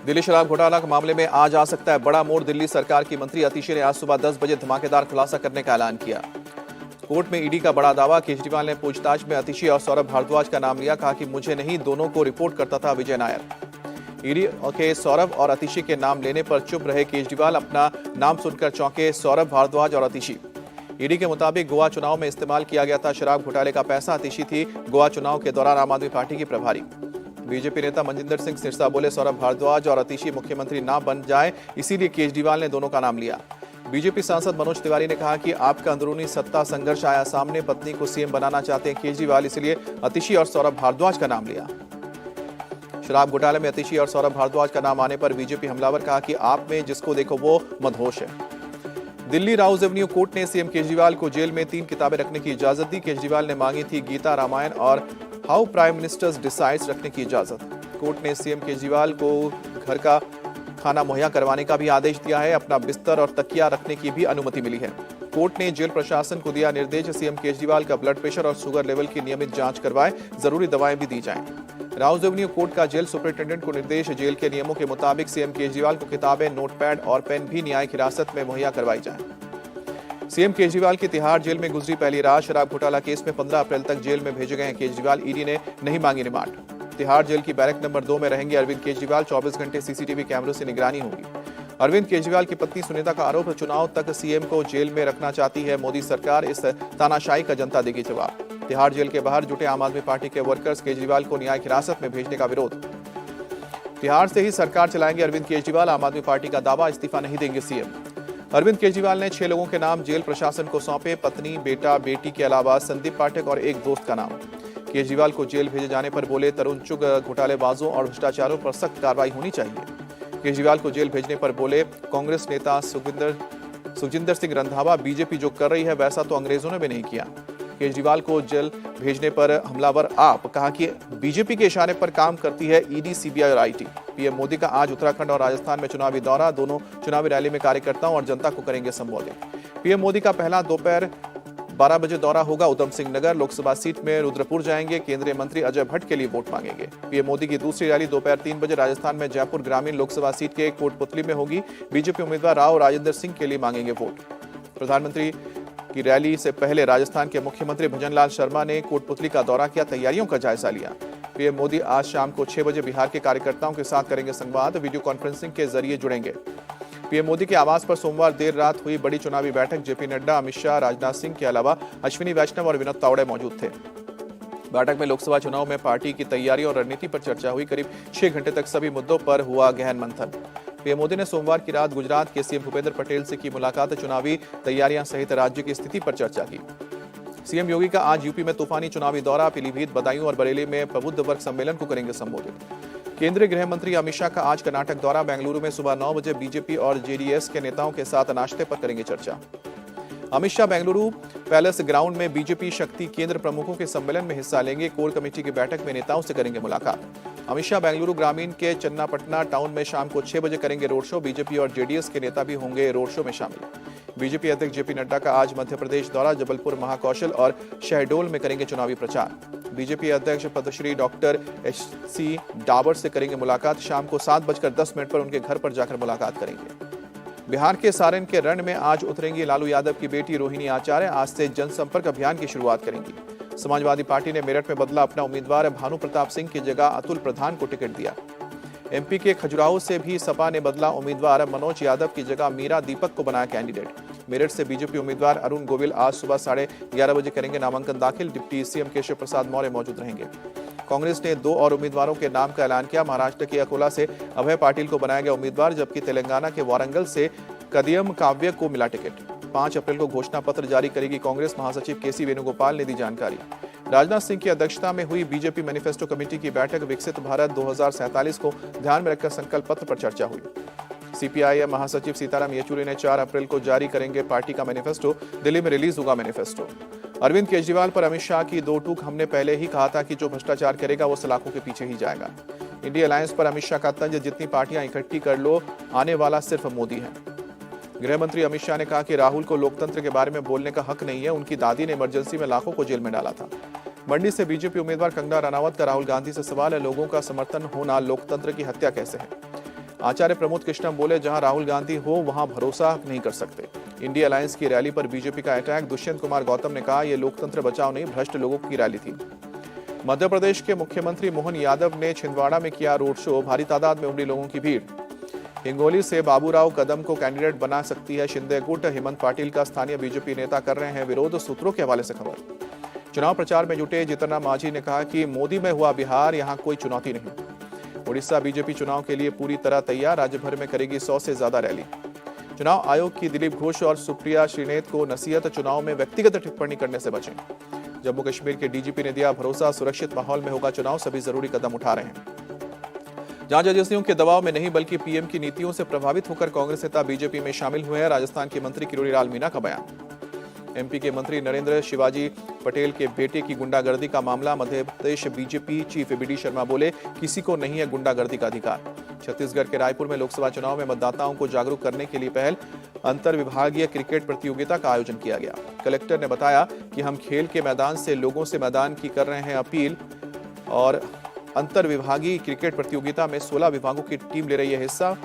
दिल्ली शराब घोटाला के मामले में आज आ सकता है बड़ा मोड़। दिल्ली सरकार की मंत्री अतिशी ने आज सुबह 10 बजे धमाकेदार खुलासा करने का ऐलान किया। कोर्ट में ईडी का बड़ा दावा। केजरीवाल ने पूछताछ में अतिशी और सौरभ भारद्वाज का नाम लिया। कहा कि मुझे नहीं, दोनों को रिपोर्ट करता था विजय नायर। ईडी के सौरभ और अतिशी के नाम लेने पर चुप रहे केजरीवाल। अपना नाम सुनकर चौंके सौरभ भारद्वाज और अतिशी। ईडी के मुताबिक गोवा चुनाव में इस्तेमाल किया गया था शराब घोटाले का पैसा। अतिशी थी गोवा चुनाव के दौरान आम आदमी पार्टी की प्रभारी। बीजेपी नेता मनजिंदर सिंह सिरसा बोले, सौरभ भारद्वाज और अतिशी मुख्यमंत्री ना बन जाए, इसीलिए केजरीवाल ने दोनों का नाम लिया। बीजेपी सांसद मनोज तिवारी ने कहा कि आपका अंदरूनी सत्ता संघर्ष आया सामने, पत्नी को सीएम बनाना चाहते हैं केजरीवाल, इसलिए अतिशी और सौरभ भारद्वाज का नाम लिया। शराब घोटाले में अतिशी और सौरभ भारद्वाज का नाम आने पर बीजेपी हमलावर। कहा कि आप में जिसको देखो वो मदहोश है। दिल्ली राउज एवेन्यू कोर्ट ने सीएम केजरीवाल को जेल में 3 किताबें रखने की इजाजत दी। केजरीवाल ने मांगी थी गीता, रामायण और हाउ प्राइम मिनिस्टर्स डिसाइड्स रखने की इजाजत। कोर्ट ने सीएम केजरीवाल को घर का खाना मुहैया करवाने का भी आदेश दिया है। अपना बिस्तर और तकिया रखने की भी अनुमति मिली है। कोर्ट ने जेल प्रशासन को दिया निर्देश, सीएम केजरीवाल का ब्लड प्रेशर और शुगर लेवल की नियमित जांच करवाएं, जरूरी दवाएं भी दी जाएं। राउज एवेन्यू कोर्ट का जेल सुपरिटेंडेंट को निर्देश, जेल के नियमों के मुताबिक सीएम केजरीवाल को किताबें, नोटपैड और पेन भी न्यायिक हिरासत में मुहैया करवाई जाएं। सीएम केजरीवाल की तिहाड़ जेल में गुजरी पहली रात। शराब घोटाला केस में 15 अप्रैल तक जेल में भेजे गए हैं केजरीवाल। ईडी ने नहीं मांगी रिमांड। तिहाड़ जेल की बैरक नंबर 2 में रहेंगे अरविंद केजरीवाल। 24 घंटे सीसीटीवी कैमरों से निगरानी होगी। अरविंद केजरीवाल की पत्नी सुनीता का आरोप, चुनाव तक सीएम को जेल में रखना चाहती है मोदी सरकार। इस तानाशाही का जनता देगी जवाब। तिहाड़ जेल के बाहर जुटे आम आदमी पार्टी के वर्कर्स, केजरीवाल को न्यायिक हिरासत में भेजने का विरोध। तिहाड़ से ही सरकार चलाएंगे अरविंद केजरीवाल। आम आदमी पार्टी का दावा, इस्तीफा नहीं देंगे सीएम। अरविंद केजरीवाल ने 6 लोगों के नाम जेल प्रशासन को सौंपे। पत्नी, बेटा, बेटी के अलावा संदीप पाठक और एक दोस्त का नाम। केजरीवाल को जेल भेजे जाने पर बोले, तरुण चुग, घोटालेबाजों और भ्रष्टाचारों पर सख्त कार्रवाई होनी चाहिए। केजरीवाल को जेल भेजने पर बोले कांग्रेस नेता सुखजिंदर सिंह रंधावा, बीजेपी जो कर रही है वैसा तो अंग्रेजों ने भी नहीं किया। केजरीवाल को जेल भेजने पर हमलावर आप। कहा कि बीजेपी के इशारे पर काम करती है ईडी, सीबीआई और आईटी। पीएम मोदी का आज उत्तराखंड और राजस्थान में चुनावी दौरा। दोनों चुनावी रैली में कार्यकर्ताओं और जनता को करेंगे संबोधित। पीएम मोदी का पहला दोपहर 12 बजे दौरा होगा उधम सिंह नगर। लोकसभा सीट में रुद्रपुर जाएंगे। केंद्रीय मंत्री अजय भट्ट के लिए वोट मांगेंगे। पीएम मोदी की दूसरी रैली दोपहर 3 बजे राजस्थान में जयपुर ग्रामीण लोकसभा सीट के कोटपुतली में होगी। बीजेपी उम्मीदवार राव राजेंद्र सिंह के लिए मांगेंगे वोट। प्रधानमंत्री की रैली से पहले राजस्थान के मुख्यमंत्री भजनलाल शर्मा ने कोटपुतली का दौरा किया, तैयारियों का जायजा लिया। पीएम मोदी आज शाम को 6 बजे बिहार के कार्यकर्ताओं के साथ करेंगे संवाद। वीडियो कॉन्फ्रेंसिंग के जरिए जुड़ेंगे। पीएम मोदी के आवास पर सोमवार देर रात हुई बड़ी चुनावी बैठक। जेपी नड्डा, अमित शाह, राजनाथ सिंह के अलावा अश्विनी वैष्णव और विनोद तावड़े मौजूद थे। बैठक में लोकसभा चुनाव में पार्टी की तैयारी और रणनीति पर चर्चा हुई। करीब 6 घंटे तक सभी मुद्दों पर हुआ गहन मंथन। पीएम मोदी ने सोमवार की रात गुजरात के सीएम भूपेंद्र पटेल से की मुलाकात। चुनावी तैयारियां सहित राज्य की स्थिति पर चर्चा की। सीएम योगी का आज यूपी में तूफानी चुनावी दौरा। पीलीभीत, बदायूं और बरेली में प्रबुद्ध वर्ग सम्मेलन को करेंगे संबोधित। केंद्रीय गृह मंत्री अमित शाह का आज कर्नाटक दौरा। बेंगलुरु में सुबह 9 बजे बीजेपी और जेडीएस के नेताओं के साथ नाश्ते पर करेंगे चर्चा। अमित शाह बेंगलुरु पैलेस ग्राउंड में बीजेपी शक्ति केंद्र प्रमुखों के सम्मेलन में हिस्सा लेंगे। कोर कमेटी की बैठक में नेताओं से करेंगे मुलाकात। अमित शाह बेंगलुरु ग्रामीण के चन्नापटना टाउन में शाम को 6 बजे करेंगे रोड शो। बीजेपी और जेडीएस के नेता भी होंगे रोड शो में शामिल। बीजेपी अध्यक्ष जेपी नड्डा का आज मध्य प्रदेश दौरा। जबलपुर, महाकौशल और शहडोल में करेंगे चुनावी प्रचार। बीजेपी अध्यक्ष पद्मश्री डॉक्टर एच.सी. डाबर से करेंगे मुलाकात। शाम को 7:10 पर उनके घर पर जाकर मुलाकात करेंगे। बिहार के सारण के रण में आज उतरेंगी लालू यादव की बेटी रोहिणी आचार्य। आज से जनसंपर्क अभियान की शुरुआत करेंगी। समाजवादी पार्टी ने मेरठ में बदला अपना उम्मीदवार। भानु प्रताप सिंह की जगह अतुल प्रधान को टिकट दिया। एमपी के खजुराहो से भी सपा ने बदला उम्मीदवार। मनोज यादव की जगह मीरा दीपक को बनाया कैंडिडेट। मेरठ से बीजेपी उम्मीदवार अरुण गोविल आज सुबह 11:30 बजे करेंगे नामांकन दाखिल। डिप्टी सीएम केशव प्रसाद मौर्य मौजूद रहेंगे। कांग्रेस ने 2 और उम्मीदवारों के नाम का ऐलान किया। महाराष्ट्र के अकोला से अभय पाटिल को बनाया गया उम्मीदवार, जबकि तेलंगाना के वारंगल से कदियम काव्य को मिला टिकट। 5 अप्रैल को घोषणा पत्र जारी करेगी कांग्रेस। महासचिव केसी वेणुगोपाल ने दी जानकारी। राजनाथ सिंह की अध्यक्षता में हुई बीजेपी मैनिफेस्टो कमेटी की बैठक। विकसित भारत 2047 को ध्यान में रखकर संकल्प पत्र पर चर्चा हुई। सीपीआईएम महासचिव सीताराम येचुरी ने 4 अप्रैल को जारी करेंगे पार्टी का मैनिफेस्टो। दिल्ली में रिलीज होगा मैनिफेस्टो। अरविंद केजरीवाल पर अमित शाह की 2 टूक। हमने पहले ही कहा था कि जो भ्रष्टाचार करेगा वो सलाखों के पीछे ही जाएगा। इंडिया अलायंस पर अमित शाह का तंज, जितनी पार्टियां इकट्ठी कर लो, आने वाला सिर्फ मोदी है। गृह मंत्री अमित शाह ने कहा कि राहुल को लोकतंत्र के बारे में बोलने का हक नहीं है। उनकी दादी ने इमरजेंसी में लाखों को जेल में डाला था। मंडी से बीजेपी उम्मीदवार कंगना रनावत का राहुल गांधी से सवाल है, लोगों का समर्थन होना लोकतंत्र की हत्या कैसे है। आचार्य प्रमोद कृष्णम बोले, जहां राहुल गांधी हो वहां भरोसा नहीं कर सकते। इंडिया अलायंस की रैली पर बीजेपी का अटैक। दुष्यंत कुमार गौतम ने कहा, यह लोकतंत्र बचाओ नहीं, भ्रष्ट लोगों की रैली थी। मध्य प्रदेश के मुख्यमंत्री मोहन यादव ने छिंदवाड़ा में किया रोड शो। भारी तादाद में उमड़ी लोगों की भीड़। हिंगोली से बाबूराव कदम को कैंडिडेट बना सकती है शिंदे गुट। हेमंत पाटिल का स्थानीय बीजेपी नेता कर रहे हैं विरोध। सूत्रों के हवाले से खबर। चुनाव प्रचार में जुटे जितना मांझी ने कहा कि मोदी में हुआ बिहार, यहां कोई चुनौती नहीं। उड़ीसा बीजेपी चुनाव के लिए पूरी तरह तैयार। राज्य भर में करेगी 100 से ज्यादा रैली। चुनाव आयोग की दिलीप घोष और सुप्रिया श्रीनेत को नसीहत, चुनाव में व्यक्तिगत टिप्पणी करने से बचें। जम्मू कश्मीर के डीजीपी ने दिया भरोसा, सुरक्षित माहौल में होगा चुनाव, सभी जरूरी कदम उठा रहे हैं। जांच एजेंसियों के दबाव में नहीं बल्कि पीएम की नीतियों से प्रभावित होकर कांग्रेस नेता बीजेपी में शामिल हुए हैं। राजस्थान के मंत्री किरोड़ी लाल मीणा का बयान। एमपी के मंत्री नरेंद्र शिवाजी पटेल के बेटे की गुंडागर्दी का मामला। Madhya Pradesh BJP chief BD Sharma बोले, किसी को नहीं है गुंडागर्दी का अधिकार। छत्तीसगढ़ के रायपुर में लोकसभा चुनाव में मतदाताओं को जागरूक करने के लिए पहल अंतर विभागीय क्रिकेट प्रतियोगिता का आयोजन किया गया। कलेक्टर ने बताया कि हम खेल के मैदान से लोगों से मैदान की कर रहे हैं अपील और अंतर विभागीय क्रिकेट प्रतियोगिता में 16 विभागों की टीम ले रही है हिस्सा।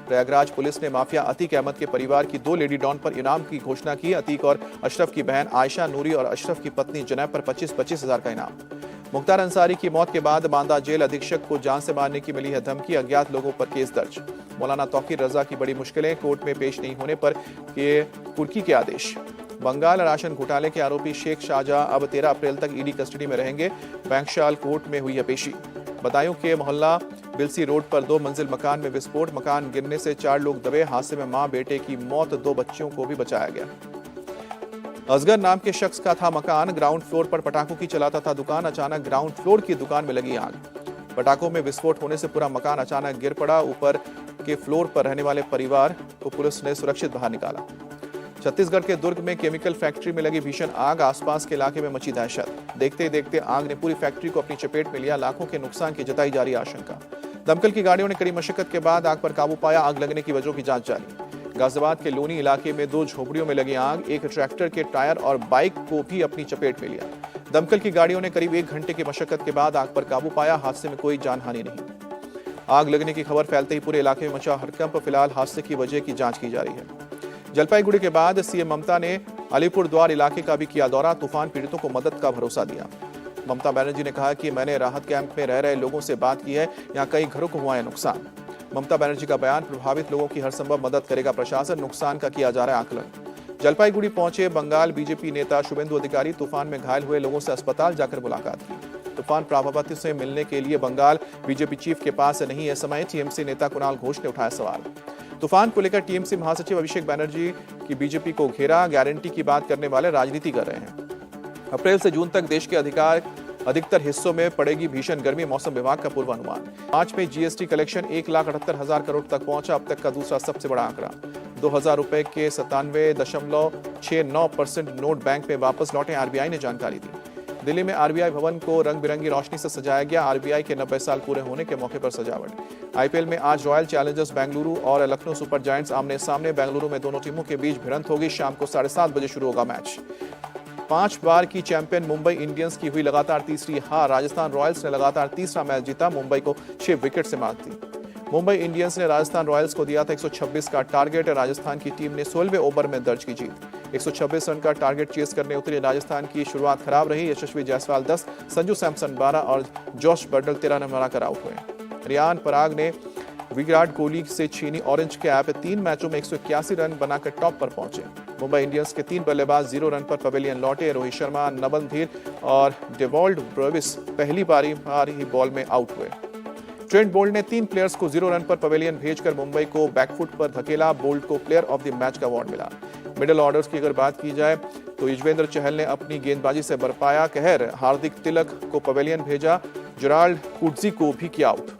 प्रयागराज पुलिस ने माफिया अतीक अहमद के परिवार की 2 लेडी डॉन पर इनाम की घोषणा की। अतीक और अशरफ की बहन आयशा नूरी और अशरफ की पत्नी जनैब पर 25-25 हजार का इनाम। मुख्तार अंसारी की मौत के बाद बांदा जेल अधीक्षक को जान से मारने की मिली है धमकी। अज्ञात लोगों पर केस दर्ज। मौलाना तौकीर रजा की बड़ी मुश्किलें, कोर्ट में पेश नहीं होने पर कुर्की के आदेश। बंगाल राशन घोटाले के आरोपी शेख शाहजहां अब 13 अप्रैल तक ईडी कस्टडी में रहेंगे। बैंकशाल कोर्ट में हुई है पेशी। बदायूं के मोहल्ला बिलसी रोड पर 2 मंजिल मकान में विस्फोट। मकान गिरने से 4 लोग दबे। हादसे में मां बेटे की मौत, 2 बच्चियों को भी बचाया गया। असगर नाम के शख्स का था मकान। ग्राउंड फ्लोर पर पटाखों की चलाता था दुकान। अचानक ग्राउंड फ्लोर की दुकान में लगी आग। पटाखों में विस्फोट होने से पूरा मकान अचानक गिर पड़ा। ऊपर के फ्लोर पर रहने वाले परिवार को पुलिस ने सुरक्षित बाहर निकाला। छत्तीसगढ़ के दुर्ग में केमिकल फैक्ट्री में लगी भीषण आग। आसपास के इलाके में मची दहशत। देखते ही देखते आग ने पूरी फैक्ट्री को अपनी चपेट में लिया। लाखों के नुकसान की जताई जा रही आशंका। दमकल की गाड़ियों ने कड़ी मशक्कत के बाद आग पर काबू पाया। आग लगने की वजहों की जांच जारी। गाजियाबाद के लोनी इलाके में 2 झोपड़ियों में लगी आग। एक ट्रैक्टर के टायर और बाइक को भी अपनी चपेट में लिया। दमकल की गाड़ियों ने करीब 1 घंटे की मशक्कत के बाद आग पर काबू पाया। हादसे में कोई जानहानि नहीं। आग लगने की खबर फैलते ही पूरे इलाके में मचा हड़कंप। फिलहाल हादसे की वजह की जांच की जा रही है। जलपाईगुड़ी के बाद सीएम ममता ने अलीपुरद्वार इलाके का भी किया दौरा। तूफान पीड़ितों को मदद का भरोसा दिया। ममता बनर्जी ने कहा कि मैंने राहत कैंप में रह रहे लोगों से बात की है। यहां कई घरों को हुआ है नुकसान। ममता बनर्जी का बयान, प्रभावित लोगों की हर संभव मदद करेगा प्रशासन। नुकसान का किया जा रहा है आकलन। जलपाईगुड़ी पहुंचे बंगाल बीजेपी नेता शुभेंदु अधिकारी। तूफान में घायल हुए लोगों से अस्पताल जाकर मुलाकात की। तूफान प्रभावित से मिलने के लिए बंगाल बीजेपी चीफ के पास नहीं है समय। टीएमसी नेता कुणाल घोष ने उठाया सवाल। तूफान को लेकर टीएमसी महासचिव अभिषेक बनर्जी की बीजेपी को घेरा। गारंटी की बात करने वाले राजनीति कर रहे हैं। अप्रैल से जून तक देश के अधिकतर हिस्सों में पड़ेगी भीषण गर्मी। मौसम विभाग का पूर्वानुमान। मार्च में जीएसटी कलेक्शन 1,78,000 करोड़ तक पहुंचा। अब तक का दूसरा सबसे बड़ा आंकड़ा। 2000 रुपए के 97.69% नोट बैंक में वापस लौटे। आरबीआई ने जानकारी दी। दिल्ली में आरबीआई भवन को रंग बिरंगी रोशनी से सजाया गया। आरबीआई के 90 साल पूरे होने के मौके पर सजावट। आईपीएल में आज रॉयल चैलेंजर्स बेंगलुरु और लखनऊ सुपर जायंट्स आमने सामने। बेंगलुरु में दोनों टीमों के बीच भिड़ंत होगी। शाम को 7:30 बजे शुरू होगा मैच। 5 बार की चैंपियन मुंबई इंडियंस की हुई लगातार तीसरी हार। राजस्थान रॉयल्स ने लगातार तीसरा मैच जीता। मुंबई को 6 विकेट से मात दी। मुंबई इंडियंस ने राजस्थान रॉयल्स को दिया था 126 का टारगेट। राजस्थान की टीम ने 16वें ओवर में दर्ज की जीत। 126 रन का टारगेट चेस करने उतरी राजस्थान की शुरुआत खराब रही। यशस्वी जायसवाल 10, संजू सैमसन 12 और जॉश बर्टल 13 रन बनाकर आउट हुए। रियान पराग ने विराट कोहली से छीनी ऑरेंज कैप। 3 मैचों में 181 रन बनाकर टॉप पर पहुंचे। मुंबई इंडियंस के 3 बल्लेबाज 0 रन पर पवेलियन लौटे। रोहित शर्मा, नवल धीर और डेवॉल्ड ब्रेविस पहली बारी ही बॉल में आउट हुए। ट्रेंट बोल्ट ने 3 प्लेयर्स को 0 रन पर पवेलियन भेजकर मुंबई को बैकफुट पर धकेला। बोल्ट को प्लेयर ऑफ द मैच का अवार्ड मिला। मिडिल ऑर्डर्स की अगर बात की जाए तो युजवेंद्र चहल ने अपनी गेंदबाजी से बरपाया कहर। हार्दिक तिलक को पवेलियन भेजा। जेराल्ड कुट्जी को भी किया आउट।